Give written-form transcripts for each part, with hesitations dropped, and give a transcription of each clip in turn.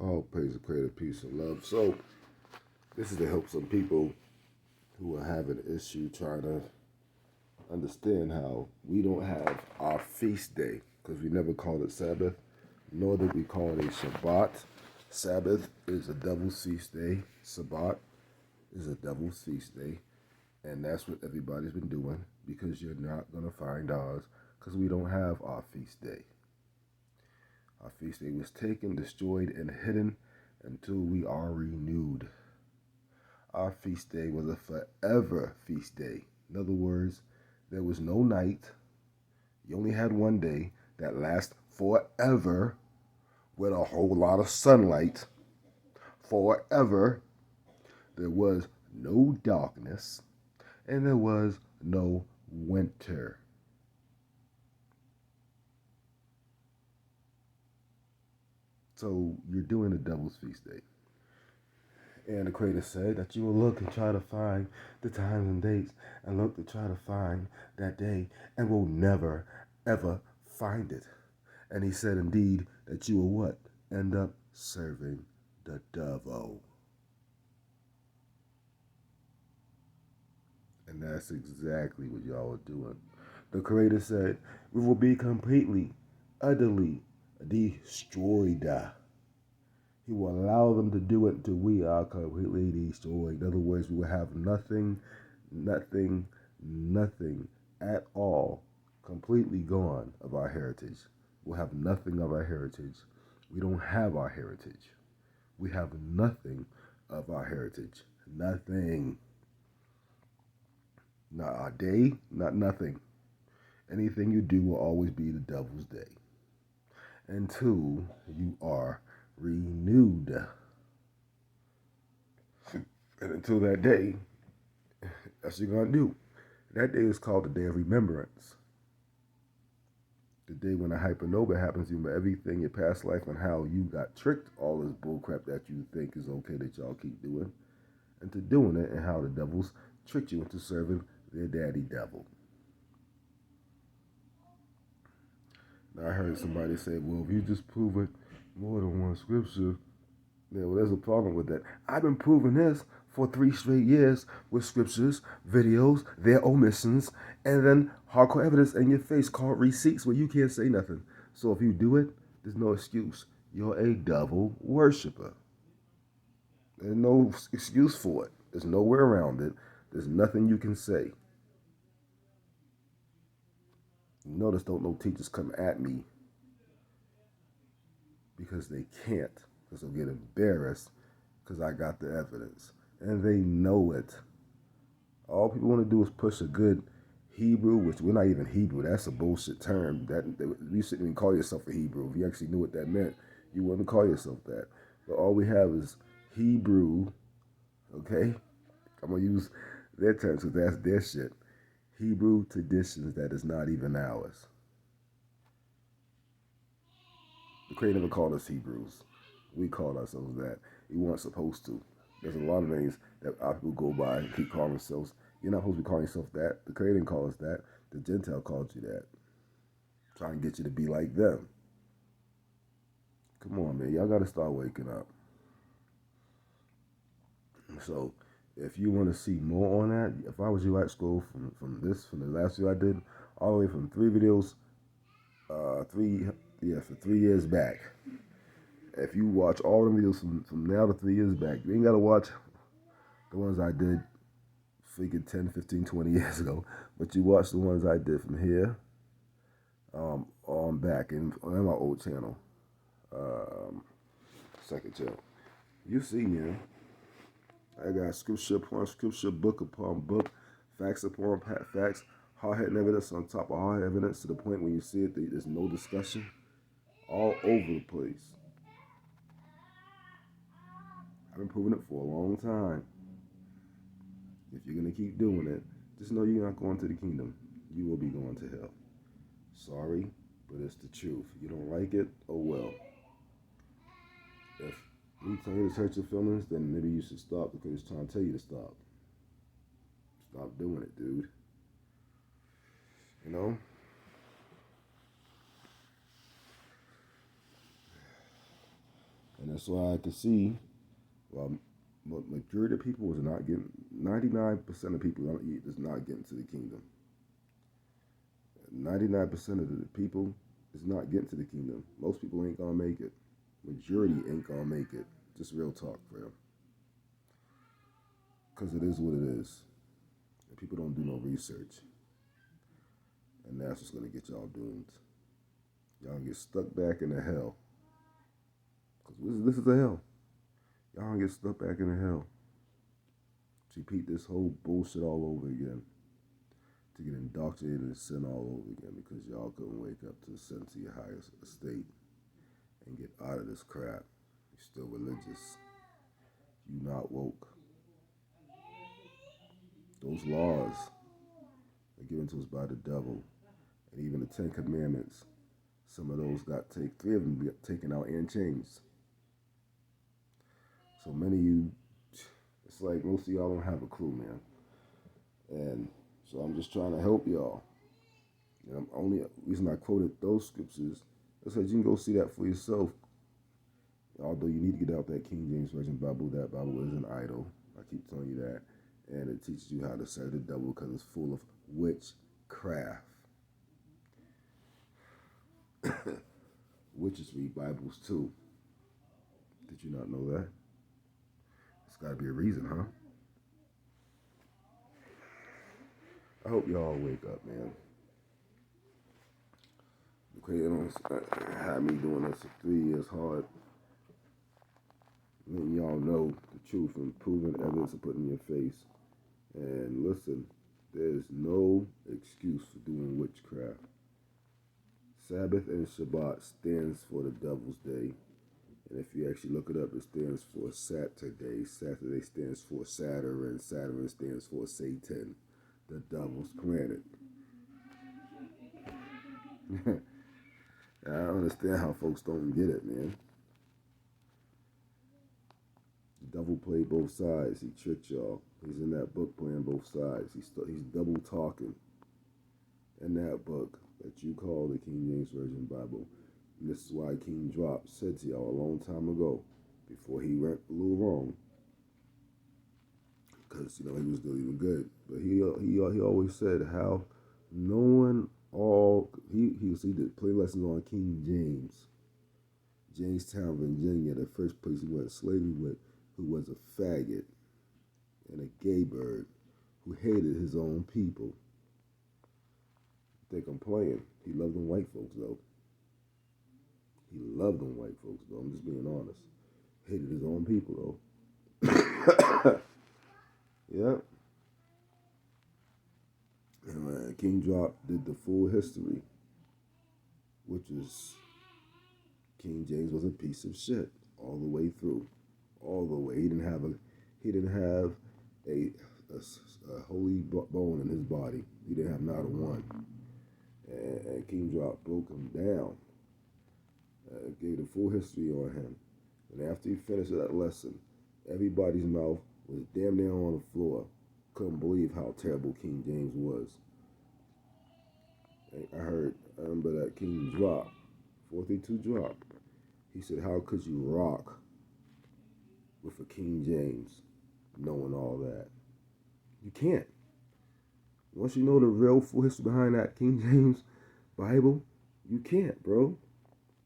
All praise the Creator, peace and love. So, this is to help some people who are having an issue trying to understand how we don't have our feast day because we never called it Sabbath, nor did we call it a Shabbat. Sabbath is a devil's feast day. Shabbat is a devil's feast day. And that's what everybody's been doing because you're not going to find ours because we don't have our feast day. Our feast day was taken, destroyed, and hidden until we are renewed. Our feast day was a forever feast day. In other words, there was no night. You only had one day that lasts forever with a whole lot of sunlight. Forever. There was no darkness and there was no winter. So you're doing the devil's feast day. And the Creator said that you will look and try to find the times and dates and look to try to find that day and will never, ever find it. And he said indeed that you will what? End up serving the devil. And that's exactly what y'all are doing. The Creator said, we will be completely, utterly destroyed. He will allow them to do it until we are completely destroyed. In other words, we will have nothing at all completely gone of our heritage. We'll have nothing of our heritage. We don't have our heritage. We have nothing of our heritage. Nothing. Not our day, not nothing. Anything you do will always be the devil's day until you are renewed. And until that day, that's what you're going to do. That day is called the Day of Remembrance. The day when a hypernova happens, you remember everything, your past life, and how you got tricked, all this bullcrap that you think is okay that y'all keep doing, into doing it, and how the devils tricked you into serving their daddy devil. Now, I heard somebody say, well, if you just prove it more than one scripture, yeah, well, there's a problem with that. I've been proving this for 3 straight years with scriptures, videos, their omissions, and then hardcore evidence in your face called receipts where you can't say nothing. So if you do it, there's no excuse. You're a devil worshiper. There's no excuse for it. There's nowhere around it. There's nothing you can say. Notice don't no teachers come at me because they can't. Because they'll get embarrassed because I got the evidence. And they know it. All people want to do is push a good Hebrew, which we're not even Hebrew. That's a bullshit term. You shouldn't even call yourself a Hebrew. If you actually knew what that meant, you wouldn't call yourself that. But all we have is Hebrew, okay? I'm going to use their terms because that's their shit. Hebrew traditions that is not even ours. The Creator never called us Hebrews. We called ourselves that. We weren't supposed to. There's a lot of names that our people go by and keep calling themselves. You're not supposed to be calling yourself that. The Creator didn't call us that. The Gentile called you that. Trying to get you to be like them. Come on, man. Y'all got to start waking up. So, if you want to see more on that, if I was you, I'd scroll from the last video I did, all the way from 3 videos, for 3 years back. If you watch all the videos from now to 3 years back, you ain't got to watch the ones I did freaking 10, 15, 20 years ago, but you watch the ones I did from here on back on my old channel, second channel. You see, man, I got scripture upon scripture, book upon book, facts upon facts, hard-headed evidence on top of hard evidence to the point when you see it, there's no discussion, all over the place. I've been proving it for a long time. If you're going to keep doing it, just know you're not going to the kingdom. You will be going to hell. Sorry, but it's the truth. You don't like it? Oh well. If we tell you to hurt your feelings, then maybe you should stop because it's trying to tell you to stop. Stop doing it, dude. You know? And that's why I could see, well, majority of people was not getting, 99% of people is not getting to the kingdom. 99% of the people is not getting to the kingdom. Most people ain't gonna make it. Majority ain't gonna make it. Just real talk, fam. Because it is what it is. And people don't do no research. And that's what's gonna get y'all doomed. Y'all get stuck back in the hell. Because this is a hell. Y'all gonna get stuck back in the hell. Repeat this whole bullshit all over again. To get indoctrinated in sin all over again because y'all couldn't wake up to the sense of your highest estate and get out of this crap. You're still religious. You not woke. Those laws are given to us by the devil. And even the 10 Commandments, some of those three of them got taken out and changed. So many of you, it's like most of y'all don't have a clue, man. And so I'm just trying to help y'all. And I'm only reason I quoted those scriptures is because you can go see that for yourself. Although you need to get out that King James Version Bible, that Bible is an idol. I keep telling you that. And it teaches you how to serve the devil because it's full of witchcraft. Witches read Bibles too. Did you not know that? It's got to be a reason, huh? I hope y'all wake up, man. Had me doing this for 3 years hard. Letting y'all know the truth and proving evidence and putting in your face. And listen, there's no excuse for doing witchcraft. Sabbath and Shabbat stands for the devil's day. And if you actually look it up, it stands for Saturday. Saturday stands for Saturn. Saturn stands for Satan, the devil's planet. I don't understand how folks don't get it, man. The devil played both sides. He tricked y'all. He's in that book playing both sides. He's double talking in that book that you call the King James Version Bible. And this is why King Drop said to y'all a long time ago, before he went a little wrong, because he was doing good. But he always said how knowing all he did play lessons on King James, Jamestown, Virginia, the first place he went slavery with, who was a faggot and a gay bird who hated his own people. Think I'm playing. He loved them white folks though. He loved them white folks though. I'm just being honest. Hated his own people though. Yep. And King Drop did the full history, which is King James was a piece of shit all the way through, all the way. He didn't have a holy bone in his body. He didn't have not a one. And King Drop broke him down, gave the full history on him. And after he finished that lesson, everybody's mouth was damn near on the floor. Couldn't believe how terrible King James was. I remember that King Drop, 432 Drop. He said, how could you rock with a King James knowing all that? You can't. Once you know the real full history behind that King James Bible, you can't, bro.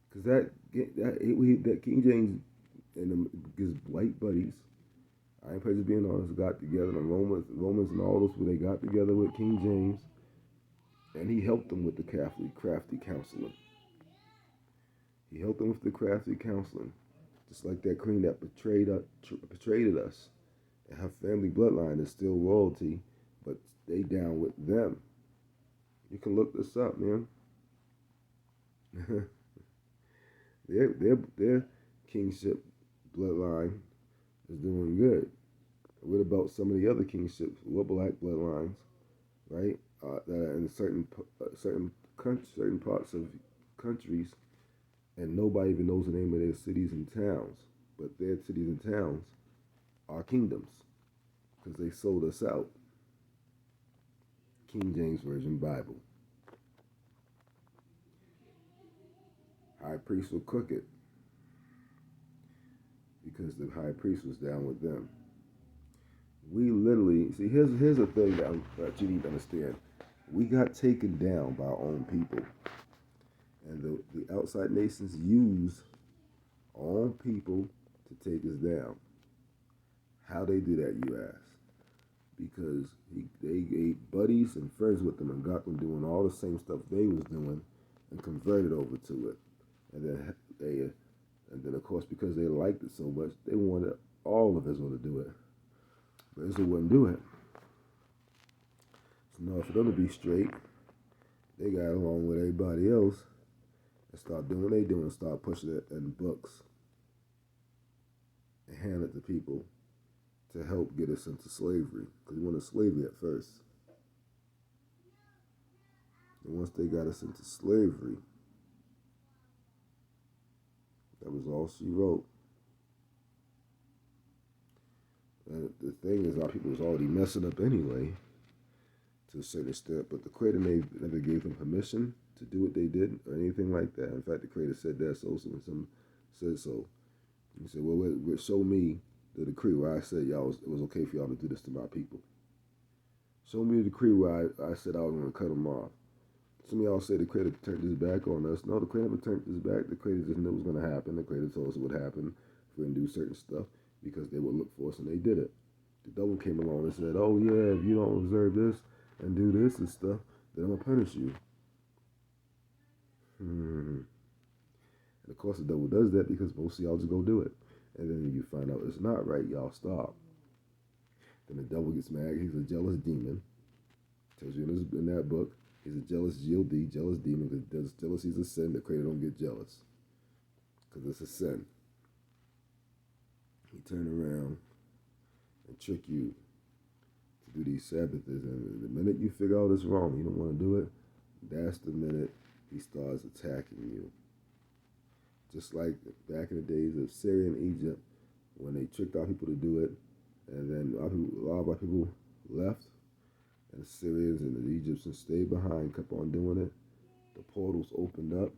Because that King James and his white buddies, I ain't just being honest, got together, the Romans and all those, where they got together with King James, and he helped them with the crafty counseling. He helped them with the crafty counseling, just like that queen that betrayed us, and her family bloodline is still royalty, but they down with them. You can look this up, man. Their kingship bloodline is doing good. What about some of the other kingships, black bloodlines, right? That are in certain parts of countries, and nobody even knows the name of their cities and towns. But their cities and towns are kingdoms because they sold us out. King James Version Bible. High priests were crooked. because the high priest was down with them. We literally see. Here's the thing that you need to understand. We got taken down by our own people, and the outside nations use our own people to take us down. How they do that, you ask? Because they ate buddies and friends with them and got them doing all the same stuff they was doing, and converted over to it. And then of course because they liked it so much, they wanted all of Israel to do it, but Israel wouldn't do it. So now for them to be straight, they got along with everybody else and start doing what they do and start pushing it in books and hand it to people to help get us into slavery. Because we wanted slavery at first. And once they got us into slavery, that was all she wrote. And the thing is, our people was already messing up anyway, to a certain extent. But the Creator never gave them permission to do what they did or anything like that. In fact, the Creator said that so when some said so. He said, well, show me the decree where I said it was okay for y'all to do this to my people. Show me the decree where I said I was going to cut them off. Some of y'all say the Creator turned his back on us. No, the Creator never turned his back. The Creator just knew it was going to happen. The Creator told us it would happen if we didn't do certain stuff because they would look for us, and they did it. The devil came along and said, oh yeah, if you don't observe this and do this and stuff, then I'm going to punish you. And of course the devil does that because most of y'all just go do it. And then you find out it's not right, y'all stop. Then the devil gets mad. He's a jealous demon. Tells you in that book, he's a jealous G-O-D, jealous demon, because jealousy is a sin. The Creator don't get jealous because it's a sin. He turn around and trick you to do these Sabbaths, and the minute you figure out it's wrong, you don't want to do it, that's the minute he starts attacking you. Just like back in the days of Syria and Egypt, when they tricked our people to do it, and then a lot of our people left, and the Syrians and the Egyptians stayed behind, kept on doing it. The portals opened up,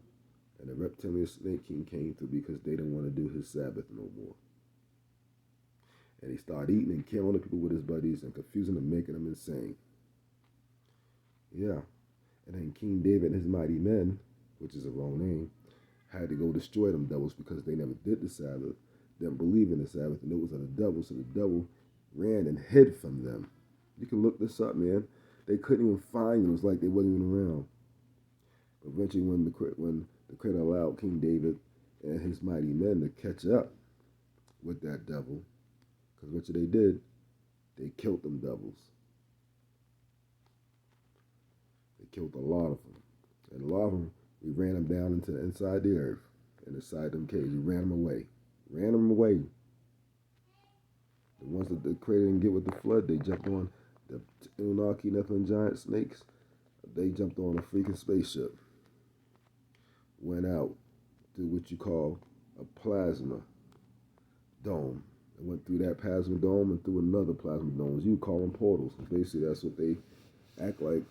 and the reptilian snake king came through because they didn't want to do his Sabbath no more. And he started eating and killing the people with his buddies and confusing them, making them insane. Yeah. And then King David and his mighty men, which is a wrong name, had to go destroy them devils because they never did the Sabbath, didn't believe in the Sabbath, and it was of the devil, so the devil ran and hid from them. You can look this up, man. They couldn't even find them. It was like they wasn't even around. Eventually, when the Creator allowed King David and his mighty men to catch up with that devil, because what they did, they killed them devils. They killed a lot of them. And a lot of them, we ran them down into inside the earth and inside them caves. We ran them away. Ran them away. The ones that the Creator didn't get with the flood, they jumped on the Anunnaki, Nephilim, giant snakes. They jumped on a freaking spaceship. Went out through what you call a plasma dome. And went through that plasma dome and through another plasma dome. You call them portals. Basically, that's what they act like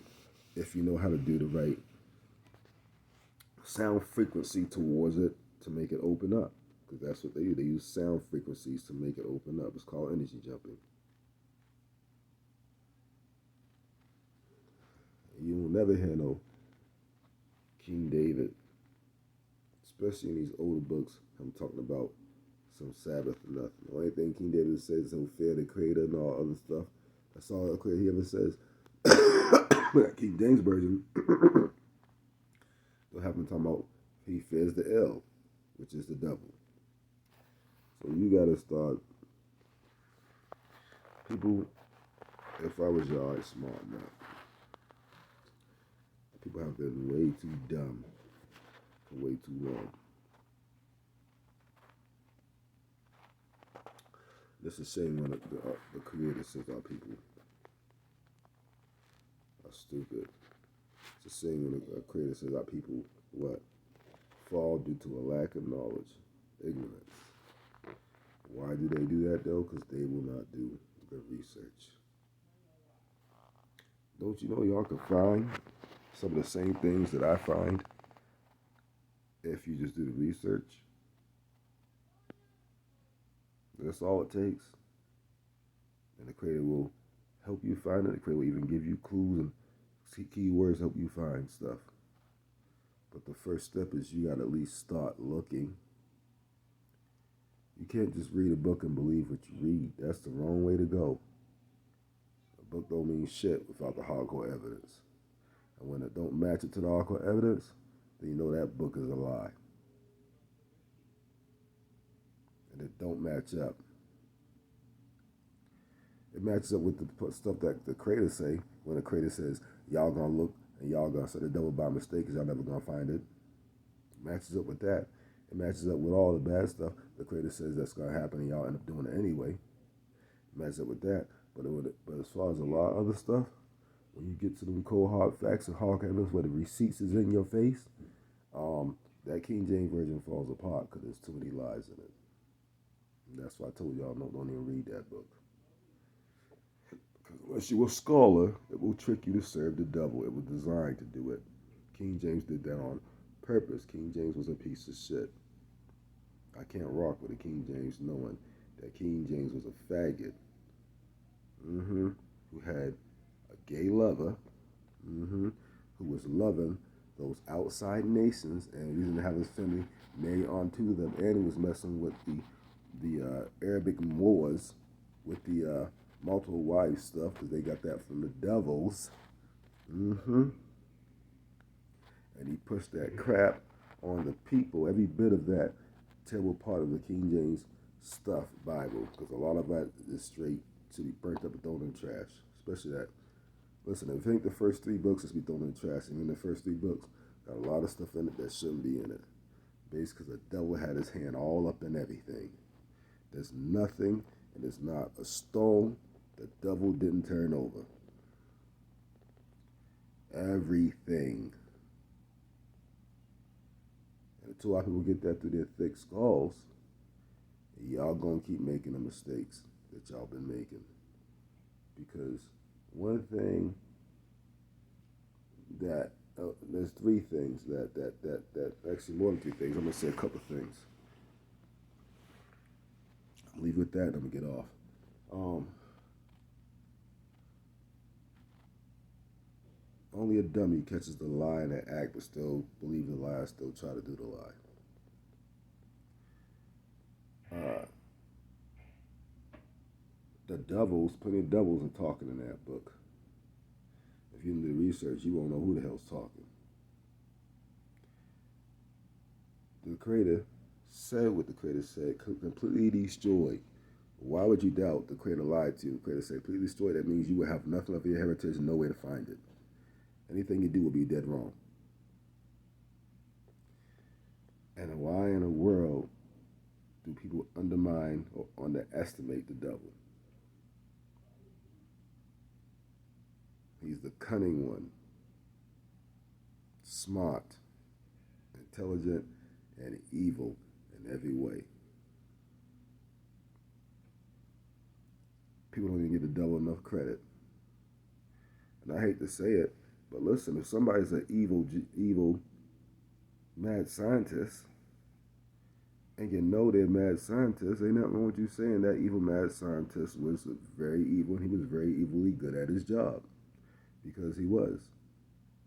if you know how to do the right sound frequency towards it to make it open up. Because that's what they do. They use sound frequencies to make it open up. It's called energy jumping. You will never hear no King David, especially in these older books. I'm talking about some Sabbath or nothing. The only thing King David says is he'll fear the Creator and all other stuff. That's all he ever says. King James Version don't have him talking about he fears the El, which is the devil. So you gotta start. People, if I was y'all, it's smart enough. People have been way too dumb for way too long. It's a shame when the Creator says our people are stupid. It's a shame when the Creator says our people what? Fall due to a lack of knowledge, ignorance. Why do they do that though? Because they will not do the research. Don't you know y'all can find some of the same things that I find if you just do the research? That's all it takes. And the Creator will help you find it. The Creator will even give you clues and keywords to help you find stuff. But the first step is you got to at least start looking. You can't just read a book and believe what you read. That's the wrong way to go. A book don't mean shit without the hardcore evidence. And when it don't match it to the hardcore evidence, then you know that book is a lie. And it don't match up. It matches up with the stuff that the Creator say. When the Creator says, y'all gonna look and y'all gonna say the devil by mistake because y'all never gonna find it. It matches up with that. It matches up with all the bad stuff the Creator says that's gonna happen and y'all end up doing it anyway. It matches up with that. But as far as a lot of other stuff, when you get to them cold hard facts and hard evidence where the receipts is in your face, that King James Version falls apart because there's too many lies in it. And that's why I told y'all don't even read that book. Because unless you're a scholar, it will trick you to serve the devil. It was designed to do it. King James did that on purpose. King James was a piece of shit. I can't rock with a King James knowing that King James was a faggot. Who had a gay lover. Who was loving those outside nations and reason to have his family marry onto them, and he was messing with the Arabic Moors with the multiple wives stuff because they got that from the devils. And he pushed that crap on the people. Every bit of that terrible part of the King James stuff Bible, because a lot of that is straight to be burnt up and thrown in the trash. Especially that. Listen, if you think the first 3 books is be thrown in the trash, and in the first 3 books got a lot of stuff in it that shouldn't be in it. Basically, because the devil had his hand all up in everything. There's nothing, and there's not a stone the devil didn't turn over. Everything. And until our people get that through their thick skulls, y'all gonna keep making the mistakes that y'all been making. Because one thing that there's 3 things that actually more than 3 things. I'm gonna say a couple things. I'll leave with that and I'm gonna get off. Only a dummy catches the lie in that act, but still believe the lie, still try to do the lie. The devils, plenty of devils are talking in that book. If you do the research, you won't know who the hell's talking. The Creator said what the Creator said, completely destroyed. Why would you doubt the Creator lied to you? The Creator said completely destroyed. That means you will have nothing of your heritage and no way to find it. Anything you do will be dead wrong. And why in the world do people undermine or underestimate the devil? He's the cunning one, smart, intelligent, and evil in every way. People don't even give the devil enough credit. And I hate to say it, but listen, if somebody's an evil, mad scientist, and you know they're mad scientists, ain't nothing wrong with you saying that evil mad scientist was very evil, and he was very evilly good at his job. Because he was.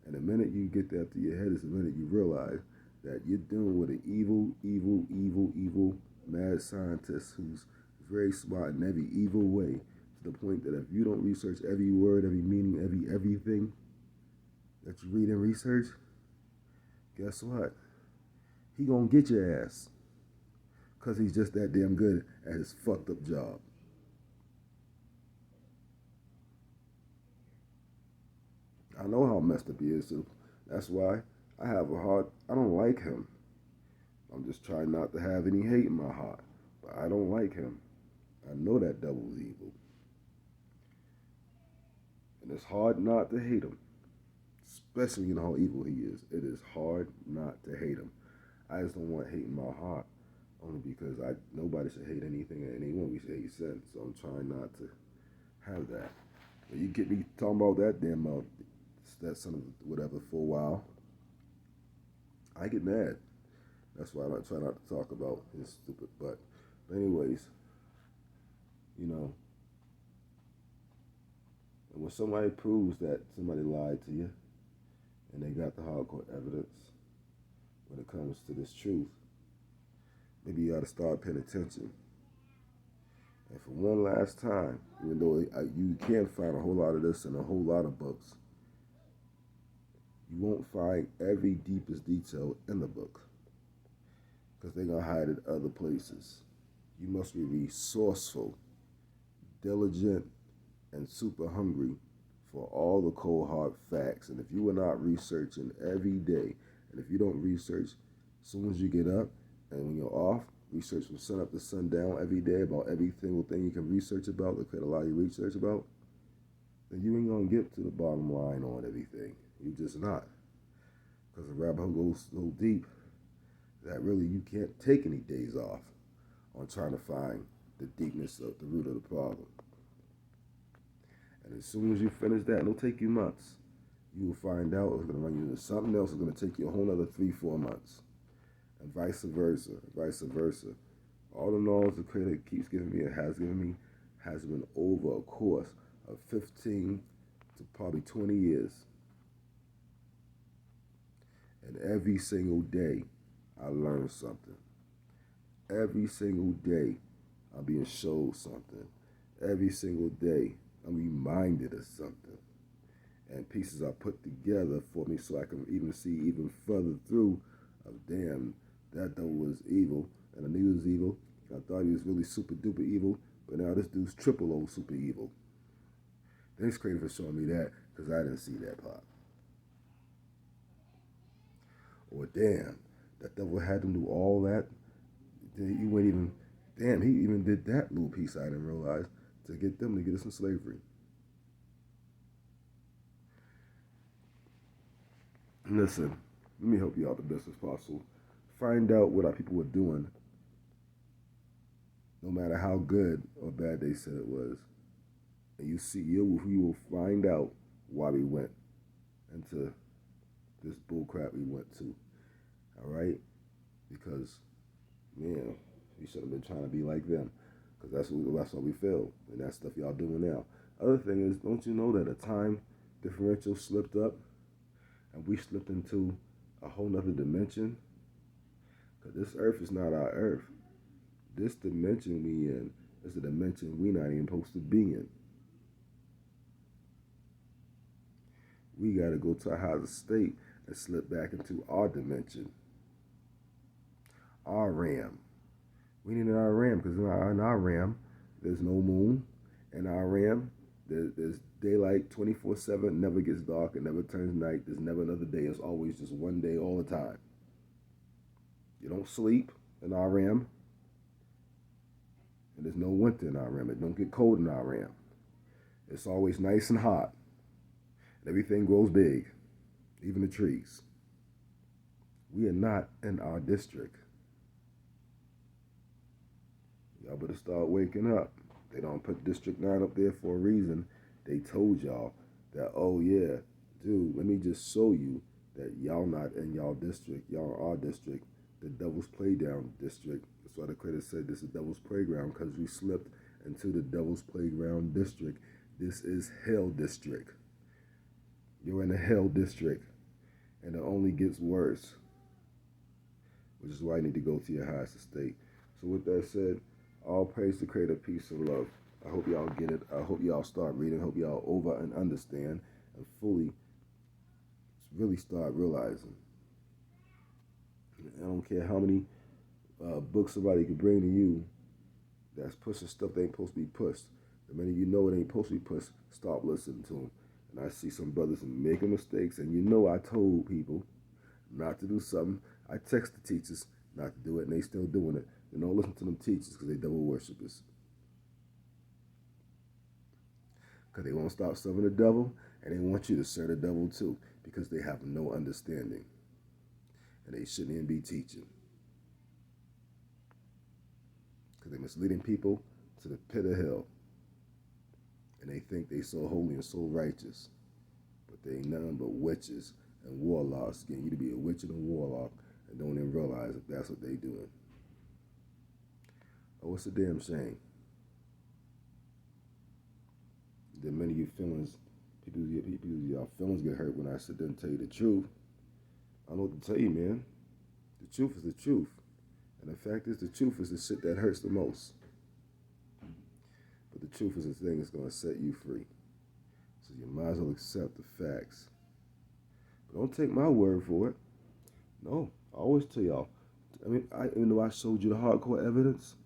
And the minute you get that through your head is the minute you realize that you're dealing with an evil, mad scientist who's very smart in every evil way, to the point that if you don't research every word, every meaning, everything that you read and research, guess what? He gonna get your ass. Because he's just that damn good at his fucked up job. I know how messed up he is, so that's why I don't like him. I'm just trying not to have any hate in my heart. But I don't like him. I know that devil's evil. And it's hard not to hate him. Especially you know how evil he is. It is hard not to hate him. I just don't want hate in my heart. Only because nobody should hate anything and anyone. We should hate sin. So I'm trying not to have that. But you get me talking about that damn that son of whatever for a while, I get mad. That's why I try not to talk about his stupid butt. But anyways, You know, and when somebody proves that somebody lied to you and they got the hardcore evidence when it comes to this truth, maybe you ought to start paying attention. And for one last time, even though you can't find a whole lot of this in a whole lot of books, you won't find every deepest detail in the book because they're going to hide it other places. You must be resourceful, diligent, and super hungry for all the cold hard facts. And if you are not researching every day, and if you don't research as soon as you get up and when you're off, research from sun up to sundown every day about every single thing you can research about, that could allow you research about, then you ain't gonna get to the bottom line on everything. You just not. Because the rabbit hole goes so deep that really you can't take any days off on trying to find the deepness of the root of the problem. And as soon as you finish that, it'll take you months. You will find out it's going to run you into something else. It's going to take you a whole other 3-4 months. And vice versa, vice versa. All the knowledge the Creator keeps giving me and has given me has been over a course of 15 to probably 20 years. And every single day, I learn something. Every single day, I'm being showed something. Every single day, I'm reminded of something. And pieces are put together for me so I can even see even further through of, damn, that devil was evil. And I knew he was evil. I thought he was really super duper evil. But now this dude's triple O super evil. Thanks, Creator, for showing me that because I didn't see that part. Or damn, that devil had them do all that. He went even, damn, he even did that little piece I didn't realize to get them to get us in slavery. Listen, let me help you out the best as possible. Find out what our people were doing, no matter how good or bad they said it was. And you will find out why we went into this bullcrap we went to. All right? Because, man, we should have been trying to be like them. Because that's why we failed. And that's stuff y'all doing now. Other thing is, don't you know that a time differential slipped up? And we slipped into a whole nother dimension? Because this earth is not our earth. This dimension we in is a dimension we not even supposed to be in. We got to go to a higher state and slip back into our dimension. Our RAM. We need our RAM because in our RAM, there's no moon. In our RAM, there's daylight 24/7, never gets dark, it never turns night. There's never another day. It's always just one day all the time. You don't sleep in our RAM. And there's no winter in our RAM. It don't get cold in our RAM. It's always nice and hot. And everything grows big, even the trees. We are not in our district. Y'all better start waking up. They don't put District 9 up there for a reason. They told y'all that, oh yeah, dude, let me just show you that y'all not in y'all district. Y'all are our district, the Devil's Playground district. That's why the Creator said this is Devil's Playground, because we slipped into the Devil's Playground district. This is Hell District. You're in the Hell District, and it only gets worse, which is why you need to go to your highest estate. So with that said, all praise to Creator, peace and love. I hope y'all get it. I hope y'all start reading. I hope y'all over and understand and fully really start realizing. I don't care how many books somebody can bring to you that's pushing stuff that ain't supposed to be pushed. The minute you know it ain't supposed to be pushed, stop listening to them. And I see some brothers making mistakes, and you know I told people not to do something. I text the teachers not to do it, and they still doing it. And don't listen to them teachers because they devil worshippers. Because they won't stop serving the devil, and they want you to serve the devil too, because they have no understanding. And they shouldn't even be teaching. Because they're misleading people to the pit of hell. And they think they so holy and so righteous. But they ain't nothing but witches and warlocks, getting you to be a witch and a warlock, and don't even realize that that's what they doing. Oh, it's a damn shame. Then many of your feelings, your feelings get hurt when I sit there and tell you the truth. I don't know what to tell you, man. The truth is the truth. And the fact is, the truth is the shit that hurts the most. But the truth is the thing that's going to set you free. So you might as well accept the facts. But don't take my word for it. No, I always tell y'all. I mean, even though I showed you the hardcore evidence,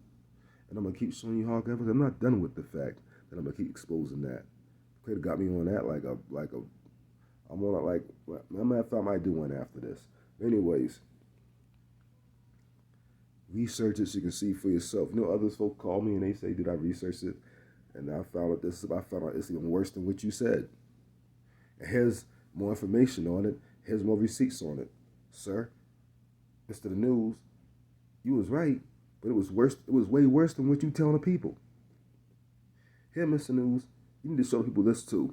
and I'm going to keep showing you hardcore evidence, I'm not done with the fact that I'm going to keep exposing that. Could have got me on that I'm on it like, matter of fact, I might do one after this. Anyways, research it so you can see for yourself. You know, others folks call me and they say, did I research it? And I found out it's even worse than what you said. And here's more information on it. Here's more receipts on it. Sir, Mr. The News, you was right, but it was worse. It was way worse than what you telling the people. Here, Mr. News, you need to show people this too.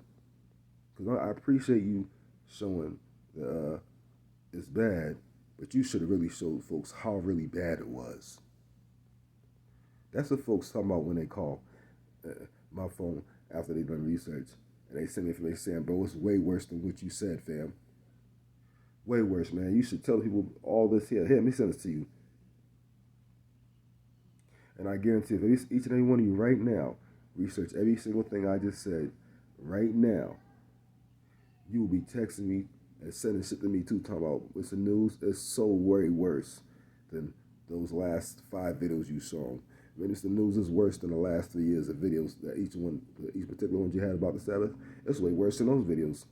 Because I appreciate you showing that it's bad, but you should have really showed folks how really bad it was. That's what folks talking about when they call my phone after they've done research. And they send me information saying, bro, it's way worse than what you said, fam. Way worse, man. You should tell people all this here. Here, let me send this to you. And I guarantee if each and every one of you right now research every single thing I just said right now, you will be texting me and sending shit to me too, talking about what's the news. It's so way worse than those last 5 videos you saw. Maybe the news is worse than the last 3 years of videos that each particular one you had about the Sabbath. It's way worse than those videos.